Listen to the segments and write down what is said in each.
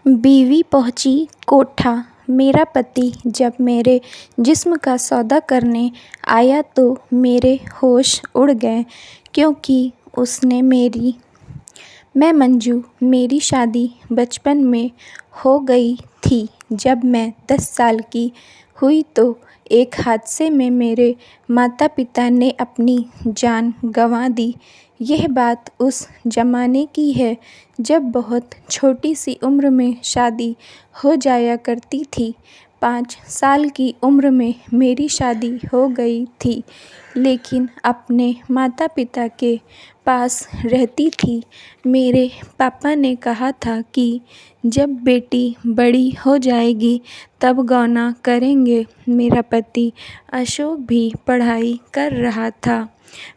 बीवी पहुंची कोठा। मेरा पति जब मेरे जिस्म का सौदा करने आया तो मेरे होश उड़ गए, क्योंकि उसने मैं मंजू, मेरी शादी बचपन में हो गई थी। जब मैं 10 साल की हुई तो एक हादसे में मेरे माता पिता ने अपनी जान गंवा दी। यह बात उस ज़माने की है जब बहुत छोटी सी उम्र में शादी हो जाया करती थी। 5 साल की उम्र में मेरी शादी हो गई थी, लेकिन अपने माता पिता के पास रहती थी। मेरे पापा ने कहा था कि जब बेटी बड़ी हो जाएगी तब गौना करेंगे। मेरा पति अशोक भी पढ़ाई कर रहा था।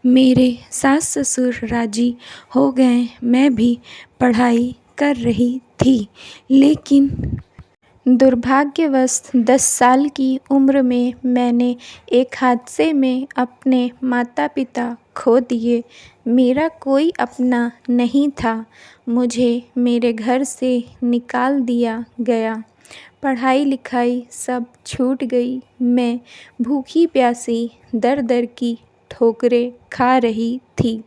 मेरे सास ससुर राजी हो गए। मैं भी पढ़ाई कर रही थी, लेकिन दुर्भाग्यवश 10 साल की उम्र में मैंने एक हादसे में अपने माता पिता खो दिए। मेरा कोई अपना नहीं था। मुझे मेरे घर से निकाल दिया गया। पढ़ाई लिखाई सब छूट गई। मैं भूखी प्यासी दर-दर की ठोकरें खा रही थी।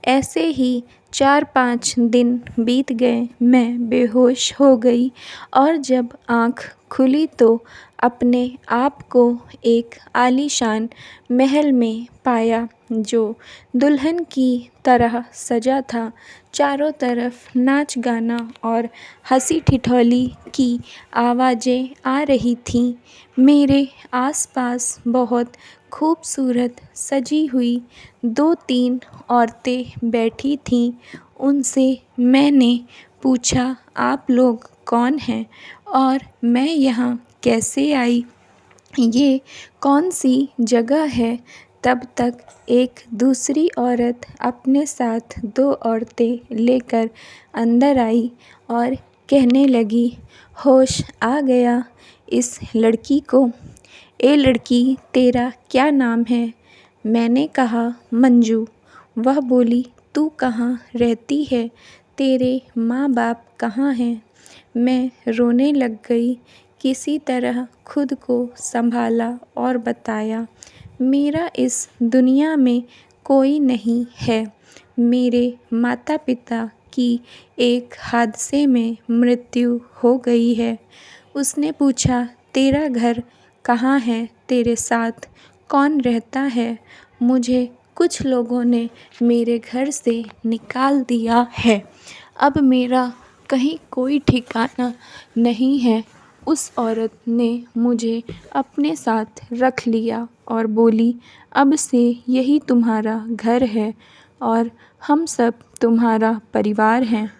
ऐसे ही 4-5 दिन बीत गए। मैं बेहोश हो गई और जब आँख खुली तो अपने आप को एक आलीशान महल में पाया, जो दुल्हन की तरह सजा था। चारों तरफ नाच गाना और हंसी ठिठोली की आवाज़ें आ रही थीं। मेरे आसपास बहुत खूबसूरत सजी हुई 2-3 औरतें बैठी थीं। उनसे मैंने पूछा, आप लोग कौन हैं और मैं यहाँ कैसे आई? ये कौन सी जगह है? तब तक एक दूसरी औरत अपने साथ 2 औरतें लेकर अंदर आई और कहने लगी, होश आ गया इस लड़की को। ए लड़की, तेरा क्या नाम है? मैंने कहा, मंजू। वह बोली, तू कहाँ रहती है? तेरे माँ बाप कहाँ हैं? मैं रोने लग गई। किसी तरह खुद को संभाला और बताया, मेरा इस दुनिया में कोई नहीं है। मेरे माता पिता की एक हादसे में मृत्यु हो गई है। उसने पूछा, तेरा घर कहाँ है? तेरे साथ कौन रहता है? मुझे कुछ लोगों ने मेरे घर से निकाल दिया है। अब मेरा कहीं कोई ठिकाना नहीं है। उस औरत ने मुझे अपने साथ रख लिया और बोली, अब से यही तुम्हारा घर है और हम सब तुम्हारा परिवार हैं।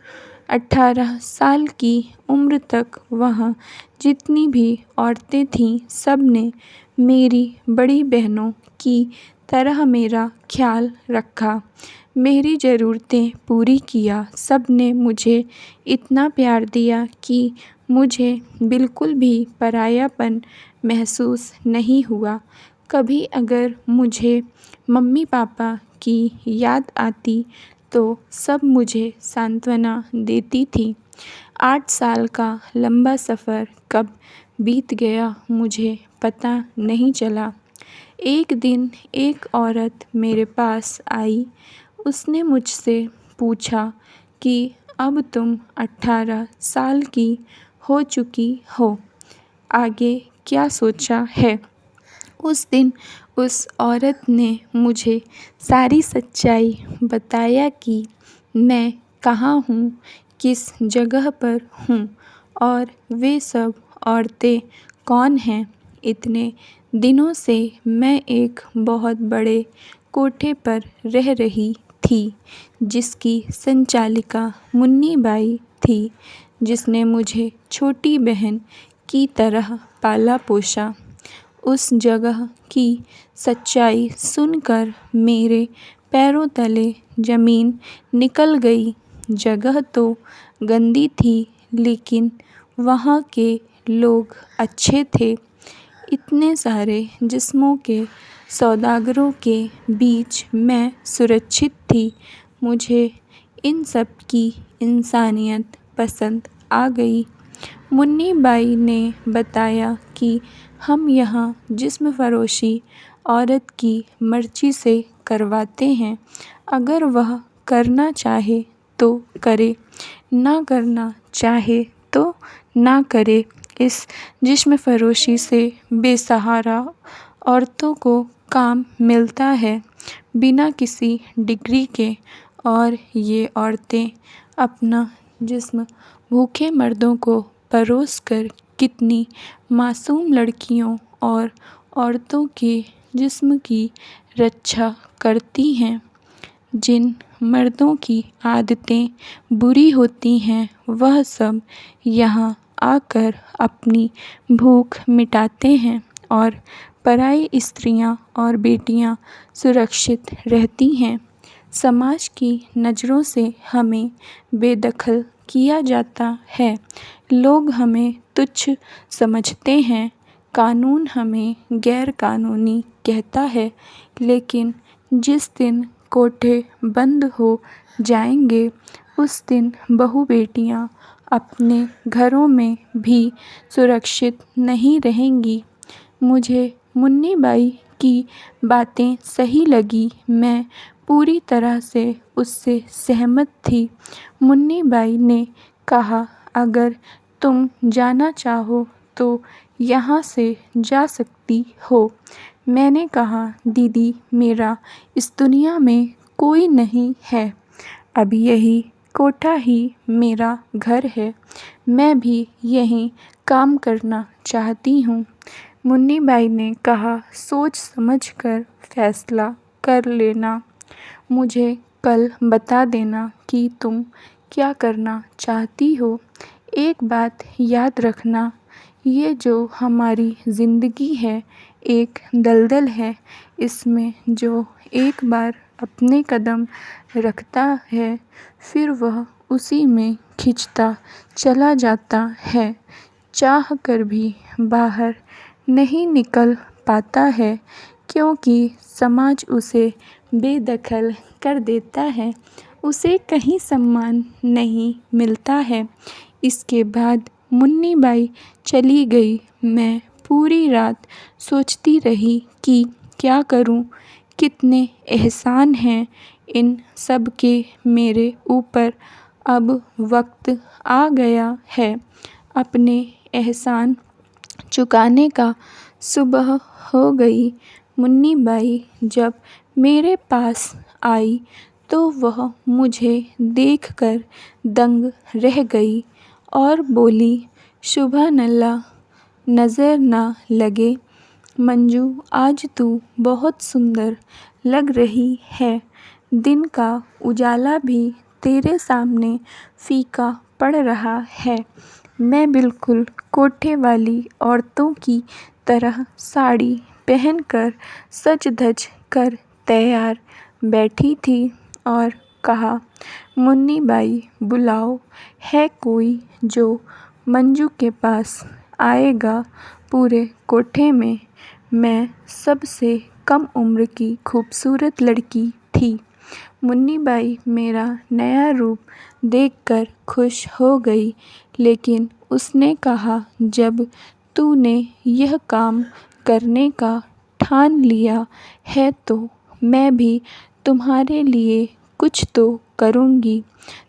18 साल की उम्र तक वहाँ जितनी भी औरतें थीं, सब ने मेरी बड़ी बहनों की तरह मेरा ख्याल रखा, मेरी ज़रूरतें पूरी किया। सब ने मुझे इतना प्यार दिया कि मुझे बिल्कुल भी परायापन महसूस नहीं हुआ। कभी अगर मुझे मम्मी पापा की याद आती तो सब मुझे सांत्वना देती थी। 8 साल का लंबा सफ़र कब बीत गया मुझे पता नहीं चला। एक दिन एक औरत मेरे पास आई। उसने मुझसे पूछा कि अब तुम 18 साल की हो चुकी हो, आगे क्या सोचा है? उस दिन उस औरत ने मुझे सारी सच्चाई बताया कि मैं कहाँ हूँ, किस जगह पर हूँ और वे सब औरतें कौन हैं। इतने दिनों से मैं एक बहुत बड़े कोठे पर रह रही थी, जिसकी संचालिका मुन्नी बाई थी, जिसने मुझे छोटी बहन की तरह पाला पोसा। उस जगह की सच्चाई सुनकर मेरे पैरों तले ज़मीन निकल गई। जगह तो गंदी थी, लेकिन वहाँ के लोग अच्छे थे। इतने सारे जिस्मों के सौदागरों के बीच मैं सुरक्षित थी। मुझे इन सब की इंसानियत पसंद आ गई। मुन्नी बाई ने बताया कि हम यहाँ जिस्म फरोशी औरत की मर्जी से करवाते हैं। अगर वह करना चाहे तो करे, ना करना चाहे तो ना करे। इस जिस्म फरोशी से बेसहारा औरतों को काम मिलता है बिना किसी डिग्री के, और ये औरतें अपना जिस्म भूखे मर्दों को परोस कर कितनी मासूम लड़कियों और औरतों के जिस्म की रक्षा करती हैं। जिन मर्दों की आदतें बुरी होती हैं वह सब यहाँ आकर अपनी भूख मिटाते हैं और पराई स्त्रियाँ और बेटियाँ सुरक्षित रहती हैं। समाज की नज़रों से हमें बेदखल किया जाता है। लोग हमें तुच्छ समझते हैं। कानून हमें गैर कानूनी कहता है। लेकिन जिस दिन कोठे बंद हो जाएंगे उस दिन बहू बेटियां अपने घरों में भी सुरक्षित नहीं रहेंगी। मुझे मुन्नी बाई की बातें सही लगी। मैं पूरी तरह से उससे सहमत थी। मुन्नी बाई ने कहा, अगर तुम जाना चाहो तो यहाँ से जा सकती हो। मैंने कहा, दीदी मेरा इस दुनिया में कोई नहीं है। अब यही कोठा ही मेरा घर है। मैं भी यहीं काम करना चाहती हूँ। मुन्नी बाई ने कहा, सोच समझ कर फैसला कर लेना। मुझे कल बता देना कि तुम क्या करना चाहती हो। एक बात याद रखना, ये जो हमारी ज़िंदगी है एक दलदल है। इसमें जो एक बार अपने कदम रखता है फिर वह उसी में खिंचता चला जाता है। चाह कर भी बाहर नहीं निकल पाता है क्योंकि समाज उसे बेदखल कर देता है। उसे कहीं सम्मान नहीं मिलता है। इसके बाद मुन्नी बाई चली गई। मैं पूरी रात सोचती रही कि क्या करूं। कितने एहसान हैं इन सब के मेरे ऊपर। अब वक्त आ गया है अपने एहसान चुकाने का। सुबह हो गई। मुन्नी बाई जब मेरे पास आई तो वह मुझे देखकर दंग रह गई और बोली, शुभन अल्लाह, नज़र ना लगे। मंजू, आज तू बहुत सुंदर लग रही है। दिन का उजाला भी तेरे सामने फीका पड़ रहा है। मैं बिल्कुल कोठे वाली औरतों की तरह साड़ी पहनकर सज धज कर तैयार बैठी थी और कहा, मुन्नी बाई बुलाओ, है कोई जो मंजू के पास आएगा। पूरे कोठे में मैं सबसे कम उम्र की खूबसूरत लड़की थी। मुन्नी बाई मेरा नया रूप देखकर खुश हो गई, लेकिन उसने कहा, जब तूने यह काम करने का ठान लिया है तो मैं भी तुम्हारे लिए कुछ तो करूँगी।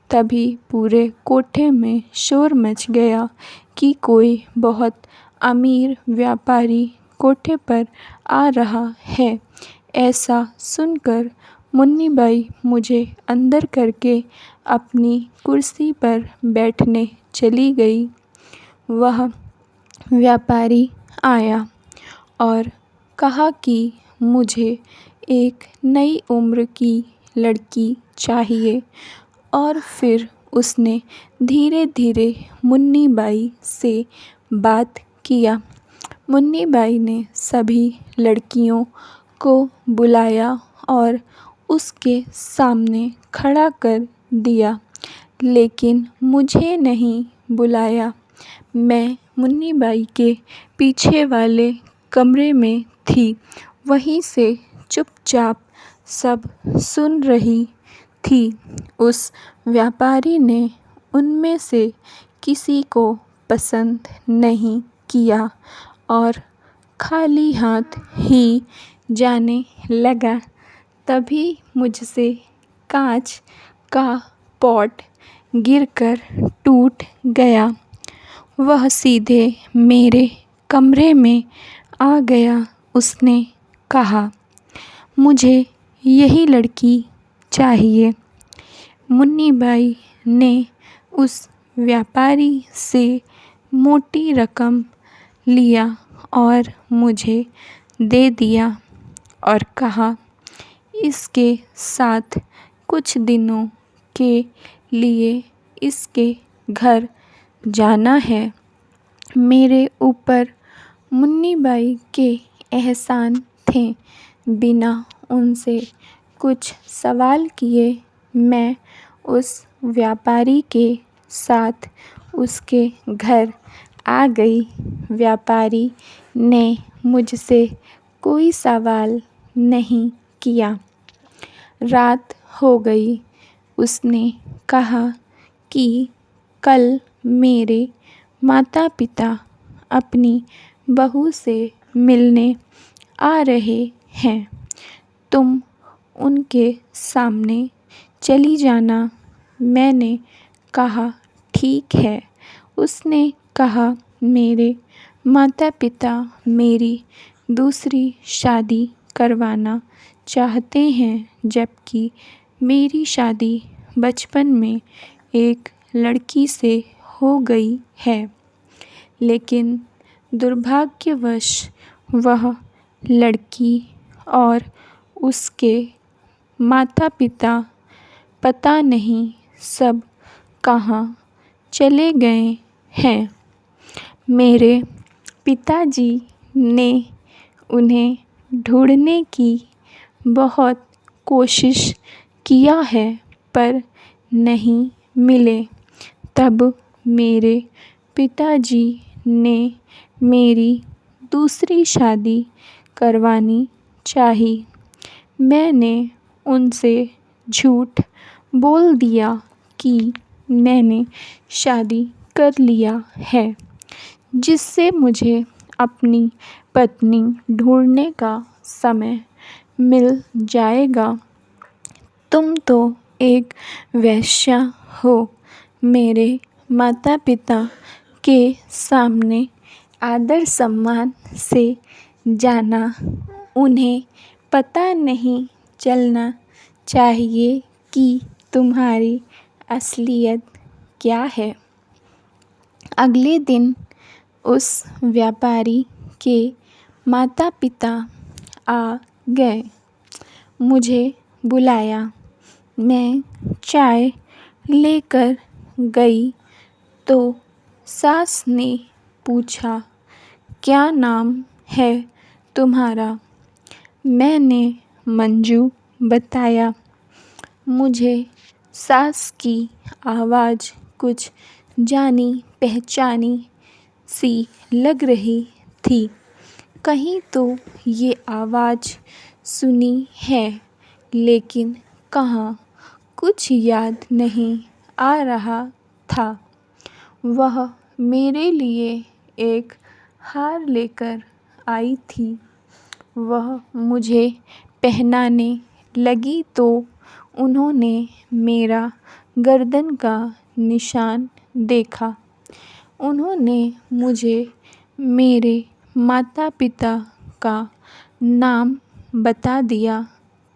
तभी पूरे कोठे में शोर मच गया कि कोई बहुत अमीर व्यापारी कोठे पर आ रहा है। ऐसा सुनकर मुन्नी बाई मुझे अंदर करके अपनी कुर्सी पर बैठने चली गई। वह व्यापारी आया और कहा कि मुझे एक नई उम्र की लड़की चाहिए, और फिर उसने धीरे धीरे मुन्नी बाई से बात किया। मुन्नी बाई ने सभी लड़कियों को बुलाया और उसके सामने खड़ा कर दिया, लेकिन मुझे नहीं बुलाया। मैं मुन्नी बाई के पीछे वाले कमरे में थी, वहीं से चुपचाप सब सुन रही थी। उस व्यापारी ने उनमें से किसी को पसंद नहीं किया और खाली हाथ ही जाने लगा। तभी मुझसे कांच का पॉट गिरकर टूट गया। वह सीधे मेरे कमरे में आ गया। उसने कहा, मुझे यही लड़की चाहिए। मुन्नी बाई ने उस व्यापारी से मोटी रकम लिया और मुझे दे दिया और कहा, इसके साथ कुछ दिनों के लिए इसके घर जाना है। मेरे ऊपर मुन्नी बाई के एहसान थे। बिना उनसे कुछ सवाल किए मैं उस व्यापारी के साथ उसके घर आ गई। व्यापारी ने मुझसे कोई सवाल नहीं किया। रात हो गई। उसने कहा कि कल मेरे माता पिता अपनी बहू से मिलने आ रहे हैं। तुम उनके सामने चली जाना। मैंने कहा, ठीक है। उसने कहा, मेरे माता पिता मेरी दूसरी शादी करवाना चाहते हैं, जबकि मेरी शादी बचपन में एक लड़की से हो गई है। लेकिन दुर्भाग्यवश वह लड़की और उसके माता पिता पता नहीं सब कहाँ चले गए हैं। मेरे पिताजी ने उन्हें ढूंढने की बहुत कोशिश किया है पर नहीं मिले। तब मेरे पिताजी ने मेरी दूसरी शादी करवानी चाही। मैंने उनसे झूठ बोल दिया कि मैंने शादी कर लिया है, जिससे मुझे अपनी पत्नी ढूंढने का समय मिल जाएगा। तुम तो एक वेश्या हो। मेरे माता पिता के सामने आदर सम्मान से जाना। उन्हें पता नहीं चलना चाहिए कि तुम्हारी असलियत क्या है। अगले दिन उस व्यापारी के माता पिता आ गए। मुझे बुलाया। मैं चाय लेकर गई तो सास ने पूछा, क्या नाम है तुम्हारा? मैंने मंजू बताया। मुझे सास की आवाज़ कुछ जानी पहचानी सी लग रही थी। कहीं तो ये आवाज़ सुनी है, लेकिन कहाँ, कुछ याद नहीं आ रहा था। वह मेरे लिए एक हार लेकर आई थी। वह मुझे पहनाने लगी तो उन्होंने मेरा गर्दन का निशान देखा। उन्होंने मुझे मेरे माता पिता का नाम बता दिया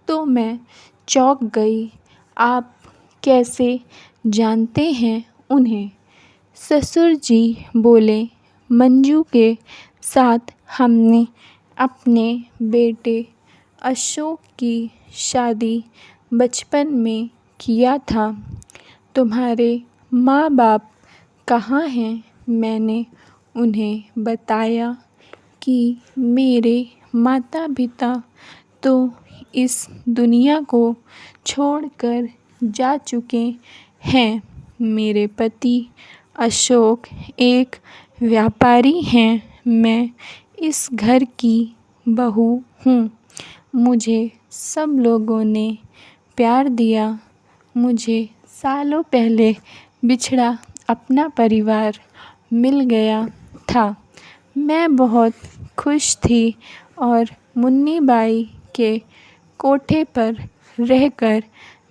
तो मैं चौंक गई। आप कैसे जानते हैं उन्हें? ससुर जी बोले, मंजू के साथ हमने अपने बेटे अशोक की शादी बचपन में किया था। तुम्हारे माँ बाप कहाँ हैं? मैंने उन्हें बताया कि मेरे माता पिता तो इस दुनिया को छोड़कर जा चुके हैं। मेरे पति अशोक एक व्यापारी हैं। मैं इस घर की बहू हूँ। मुझे सब लोगों ने प्यार दिया। मुझे सालों पहले बिछड़ा अपना परिवार मिल गया था। मैं बहुत खुश थी और मुन्नी बाई के कोठे पर रहकर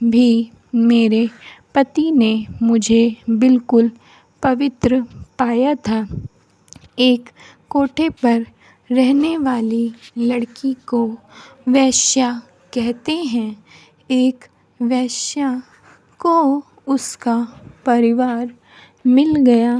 भी मेरे पति ने मुझे बिल्कुल पवित्र पाया था। एक कोठे पर रहने वाली लड़की को वेश्या कहते हैं। एक वेश्या को उसका परिवार मिल गया